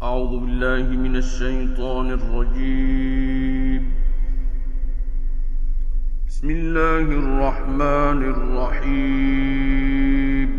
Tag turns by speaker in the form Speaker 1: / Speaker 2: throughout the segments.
Speaker 1: أعوذ بالله من الشيطان الرجيم. بسم الله الرحمن الرحيم.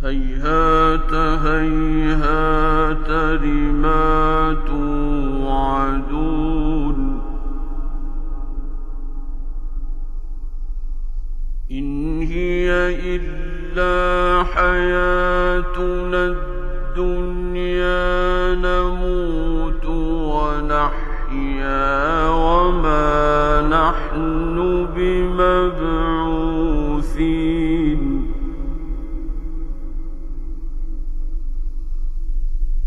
Speaker 1: هيهات هيهات لما توعدون إن هي إلا حياتنا الدنيا نموت ونحيا وما نحن بمبعوثين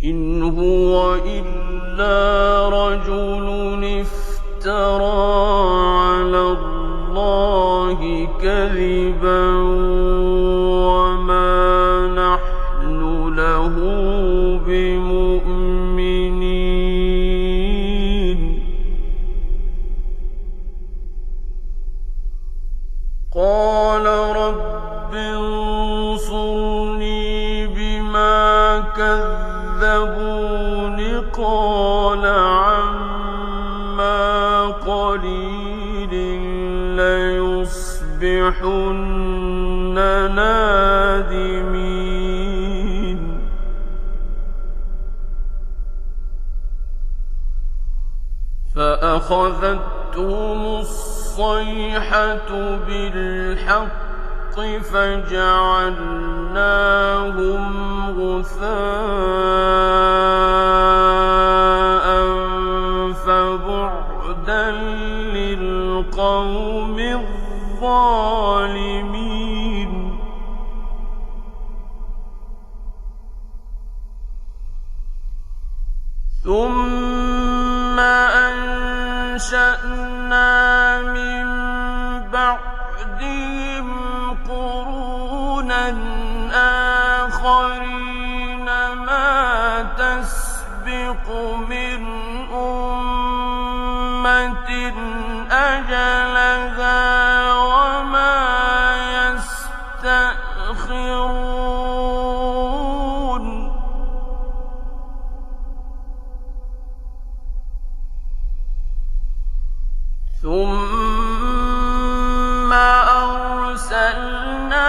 Speaker 1: إن هو إلا رجل افترى على الله كذبا وما نحن له بمؤمنين قال رب انصرني بما كذبون قال عما قليل ليصبحن نادمين فأخذتهم الصيحة بالحق فجعلناهم غثاء فبعدا للقوم الظالمين ثم أنشأنا من بعدهم قرونا آخرين ما تسبق من أمة أجلها وما يستأخرون ثم أرسلنا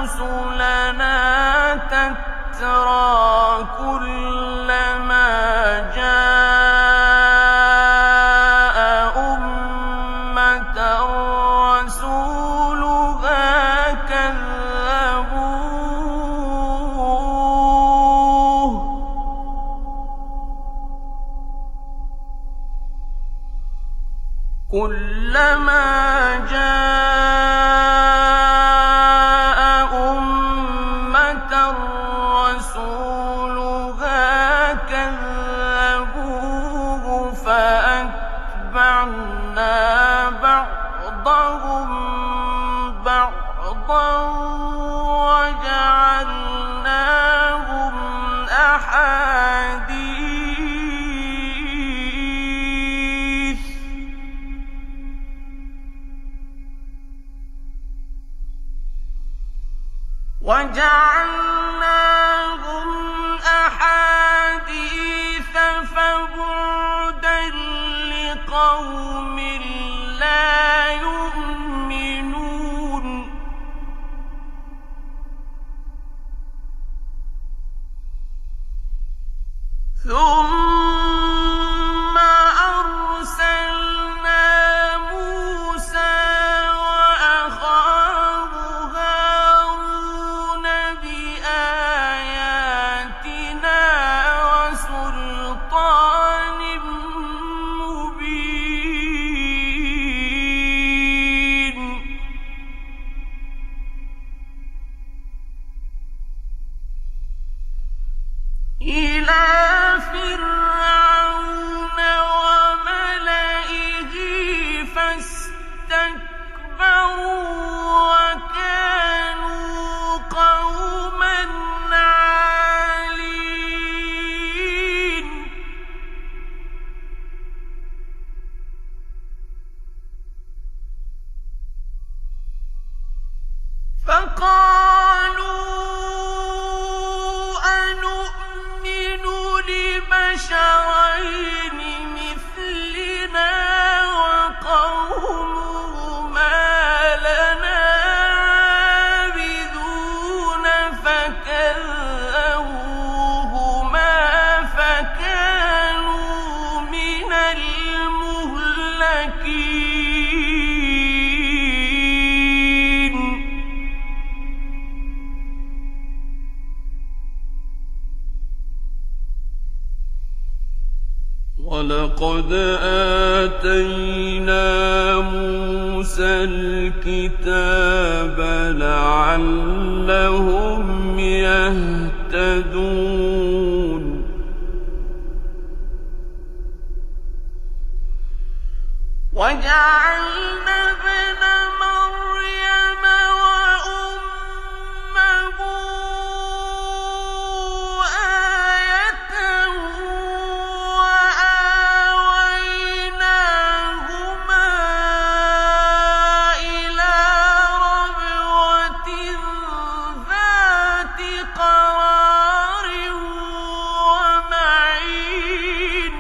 Speaker 1: رسلنا تترى كلما جاء أمة رسولها كذبوه كلما جاء أمة رسولها كذبوه فأتبعنا بعضهم بعضا وجعلناهم أحاديث فبعدا لقوم لا يؤمنون ثم أرسلنا موسى وأخاه هارون بآياتنا وسلطان مبين إلى
Speaker 2: ولقد آتينا موسى الكتاب لعلهم يهتدون
Speaker 1: وجعلنا ابن مريم وأمه آية وآويناهما إلى ربوة ذات قرار ومعين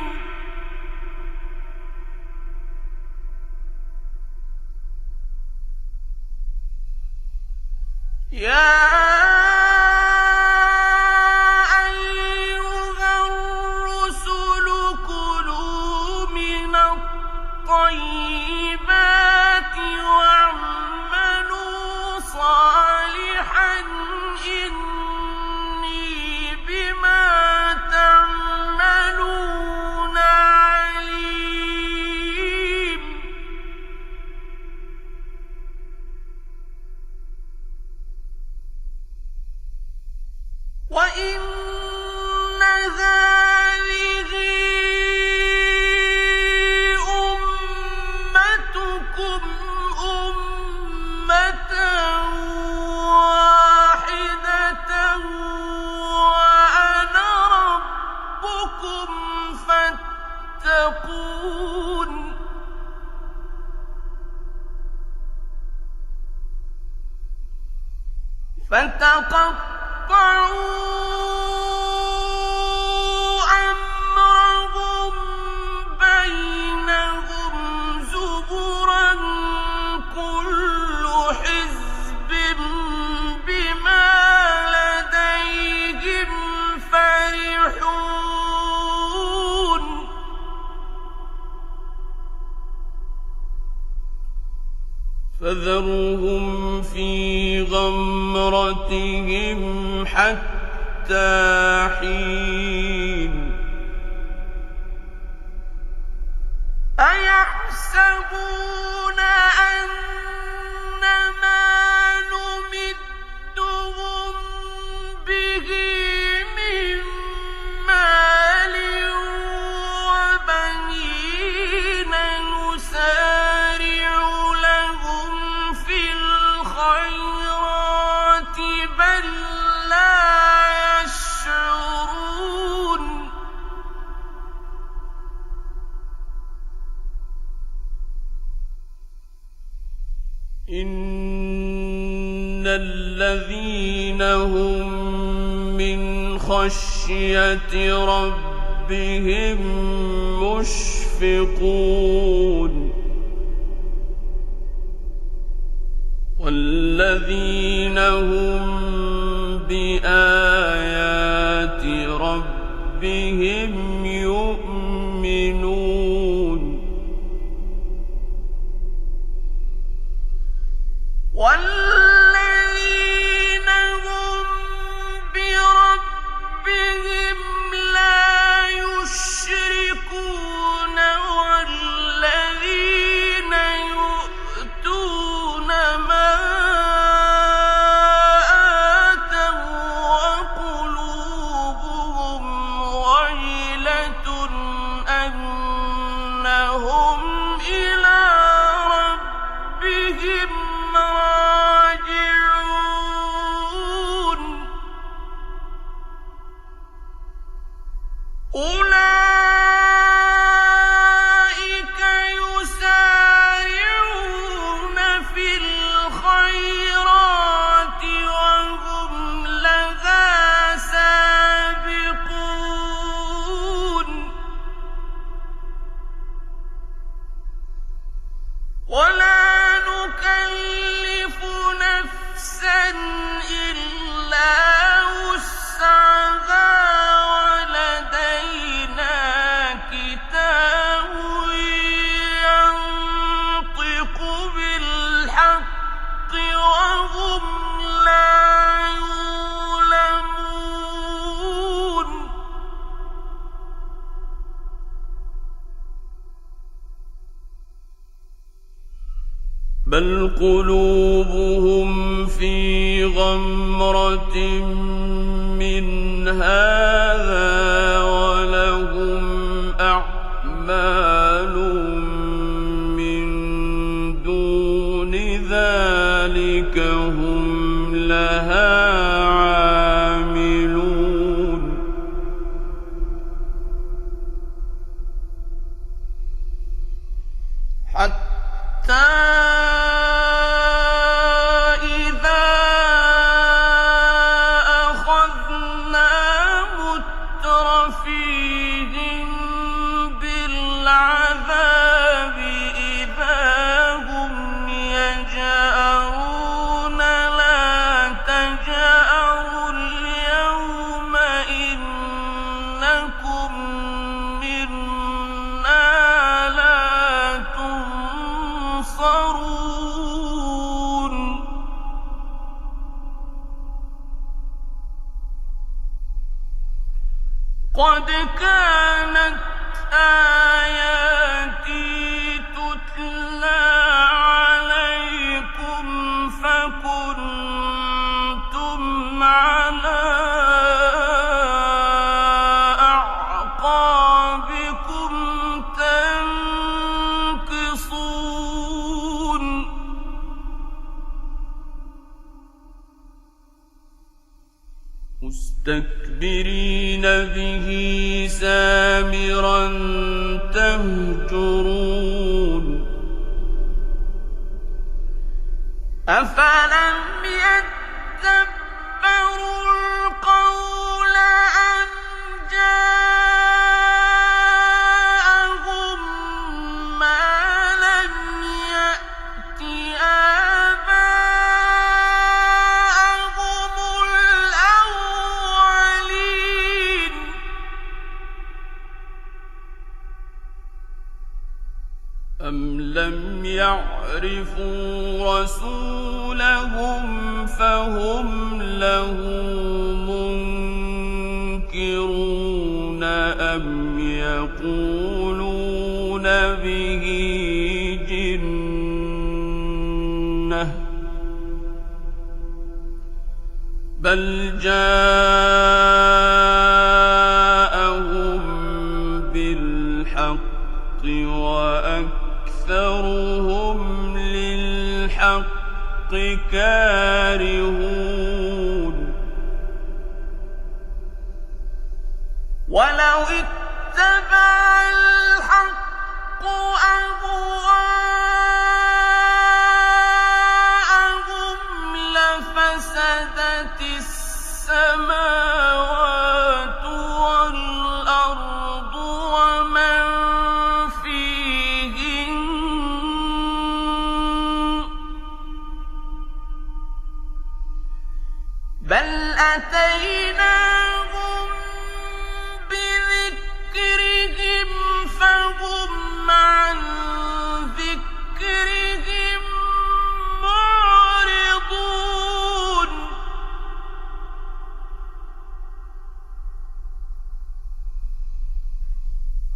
Speaker 1: يا أيها الرسل كلوا من الطيبات واعملوا صالحا إني بما تعملون عليم وإن هذه أمتكم أمة واحدة وأنا ربكم فاتقون فتقطعوا أمرهم بينهم زبرا كل حزب بما لديهم فرحون
Speaker 2: فذرهم في غمرتهم حتى حين
Speaker 1: أيحسبون أن ما نمدهم به من مال وبنين نسارع لهم في الخيرات بل لا يشعرون
Speaker 2: إن الذين هم من خشية ربهم مشفقون والذين هم بآيات ربهم يؤمنون والذين هم بربهم لا يشركون والذين يؤتون ما آتوا وقلوبهم وجلة أنهم إلى ربهم راجعون بل قلوبهم في غمرة من هذا ولهم أعمال من دون ذلك هم لها عاملون حتى قد كانت آياتي تتلى عليكم فكنتم على أعقابكم تنكصون مستكبرين به سامرا تهجرون أفلم يدبروا القول أم جاءهم ما لم يأت آباءهم الأولين أم لم يعرفوا رسولهم فهم له منكرون أم يقولون به جنة بل جاءهم بالحق وأكثرهم للحق كارهون ولو اتبع الحق أهواءهم لفسدت السماوات والأرض ومن فيهن بل أتيناهم بذكرهم فهم عن ذكرهم معرضون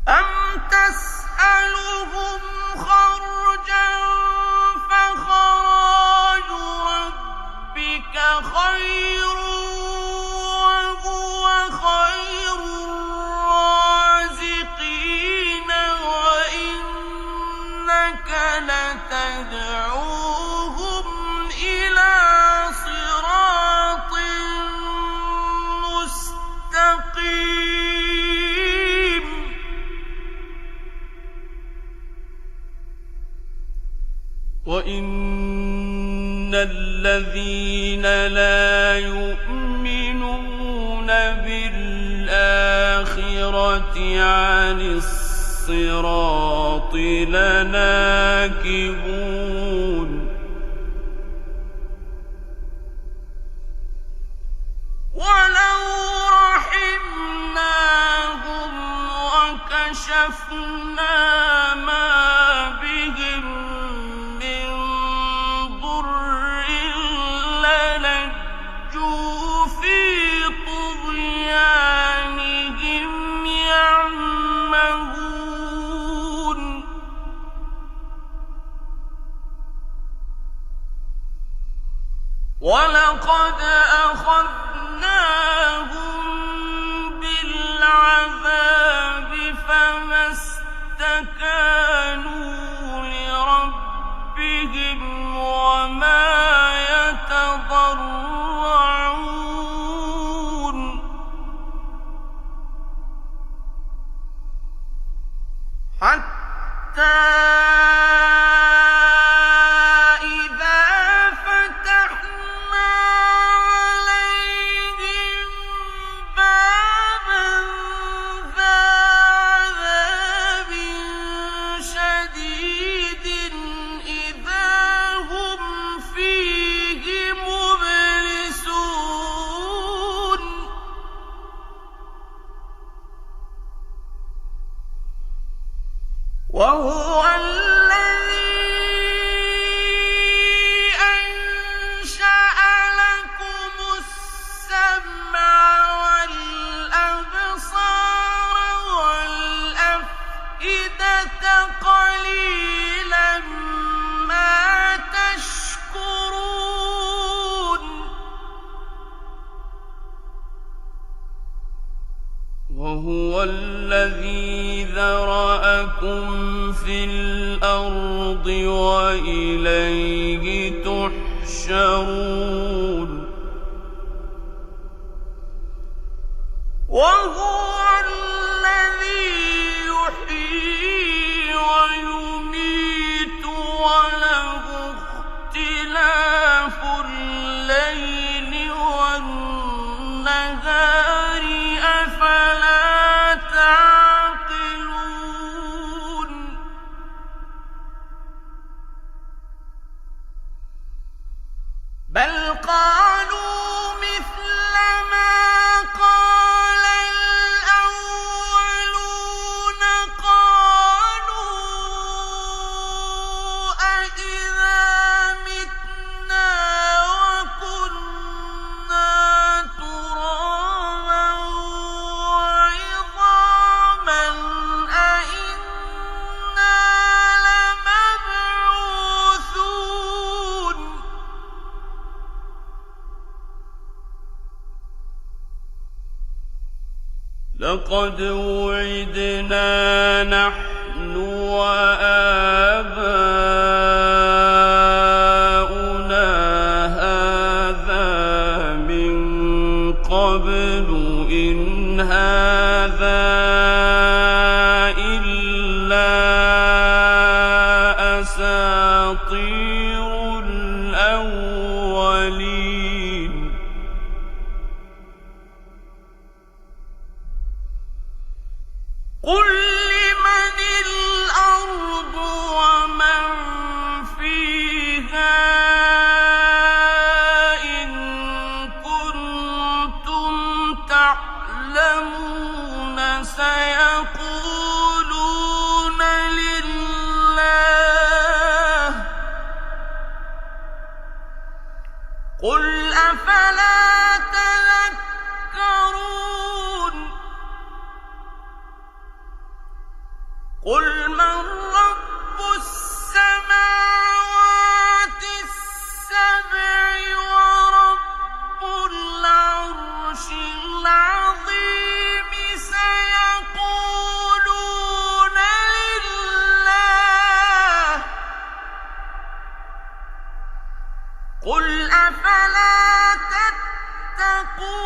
Speaker 2: أم تسألهم خرجا فخراج ربك خير وهو خير الرازقين وإنك لتدعوهم إلى صراط مستقيم وإن الذين لا يؤمنون بالآخرة عن الصراط لناكبون ولو رحمناهم وكشفنا ما بهم من ضر للجوا في طغيانهم يعمهون.
Speaker 1: وَلَقَدْ أَخَذْنَاهُم بِالْعَذَابِ فَمَا اسْتَكَانُوا لِرَبِّهِمْ وَمَا يَتَضَرَّعُونَ حَتَّى وَهُوَ الَّذِي أَنشَأَ لَكُمُ السَّمْعَ وَالْأَبْصَارَ وَالْأَفْئِدَةَ قَلِيلًا مَا تَشْكُرُونَ وَهُوَ الَّذِي ذَرَأَكُمْ فِي الْأَرْضِ وَإِلَيْهِ تُحْشَرُونَ وَهُوَ الَّذِي يُحْيِي وَيُمِيتُ وَلَهُ اخْتِلَافُ اللَّيْلِ وَالنَّهَارِ أَفَلَا تَعْقِلُونَ بَلْ قَالُوا مِثْلَ مَا قَالَ الْأَوَّلُونَ قَالُوا أَإِذَا مِتْنَا وَكُنَّا تُرَابًا وَعِظَامًا أَإِنَّا لَمَبْعُوثُونَ لَقَدْ وُعِدْنَا نَحْنُ وَآبَاؤُنَا هَٰذَا مِن قَبْلُ إِنْ هَٰذَا إِلَّا أَسَاطِيرُ الْأَوَّلِينَ قُل لِّمَنِ الْأَرْضُ وَمَن فِيهَا إِن كُنتُمْ تَعْلَمُونَ سَيَقُولُونَ لِلَّهِ قُلْ أَفَلَا تَذَكَّرُونَ قُلْ مَن رَّبُّ السَّمَاوَاتِ السَّبْعِ وَرَبُّ الْعَرْشِ الْعَظِيمِ سَيَقُولُونَ لِلَّهِ قُلْ أَفَلَا تَتَّقُونَ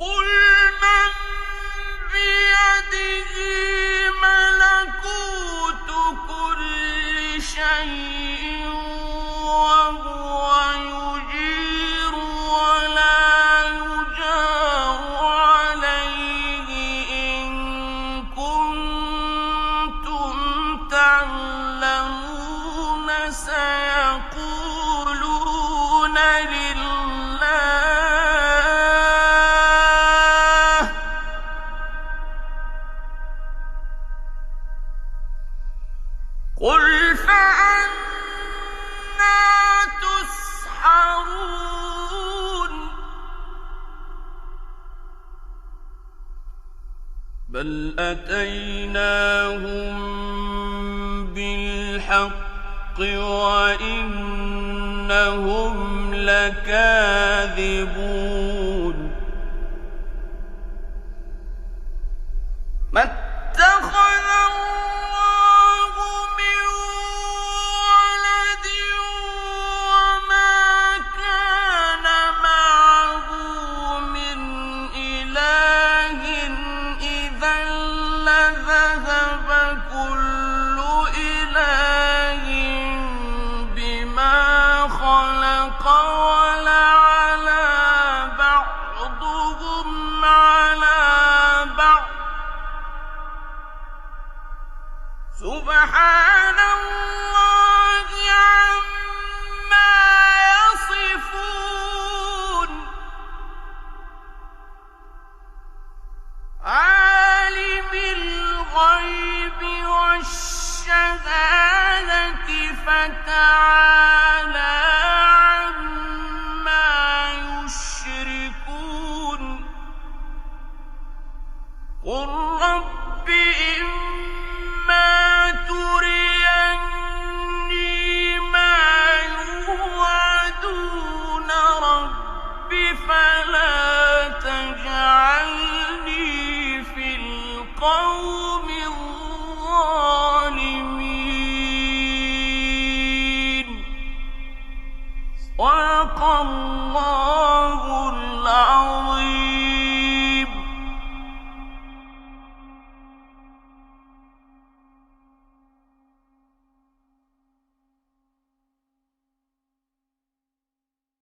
Speaker 1: قُلْ مَن بِيَدِهِ مَلَكُوتُ كُلِّ شَيْءٍ وَهُوَ يُجِيرُ وَلَا يُجَارُ عَلَيْهِ إِن كُنتُمْ تَعْلَمُونَ سَيَقُولُونَ لِلَّهِ قُلْ فَأَنَّىٰ تُسْحَرُونَ بَلْ أَتَيْنَاهُم
Speaker 2: بِالْحَقِّ وَإِنَّهُمْ لَكَاذِبُونَ ما اتَّخَذَ اللَّهُ مِن وَلَدٍ وَمَا كَانَ مَعَهُ مِنْ إِلَٰهٍ إِذًا لَّذَهَبَ كُلُّ إِلَٰهٍ بِمَا خَلَقَ وَلَعَلَا بَعْضُهُمْ عَلَىٰ بَعْضٍ سُبْحَانَ اللَّهِ عَمَّا يَصِفُونَ عَالِمِ الْغَيْبِ وَالشَّهَادَةِ فَتَعَالَىٰ عَمَّا يُشْرِكُونَ قُل رَّبِّ إِمَّا تُرِيَنِّي مَا يُوعَدُونَ رَبِّ فَلَا تَجْعَلْنِي فِي الْقَوْمِ الظَّالِمِينَ صدق الله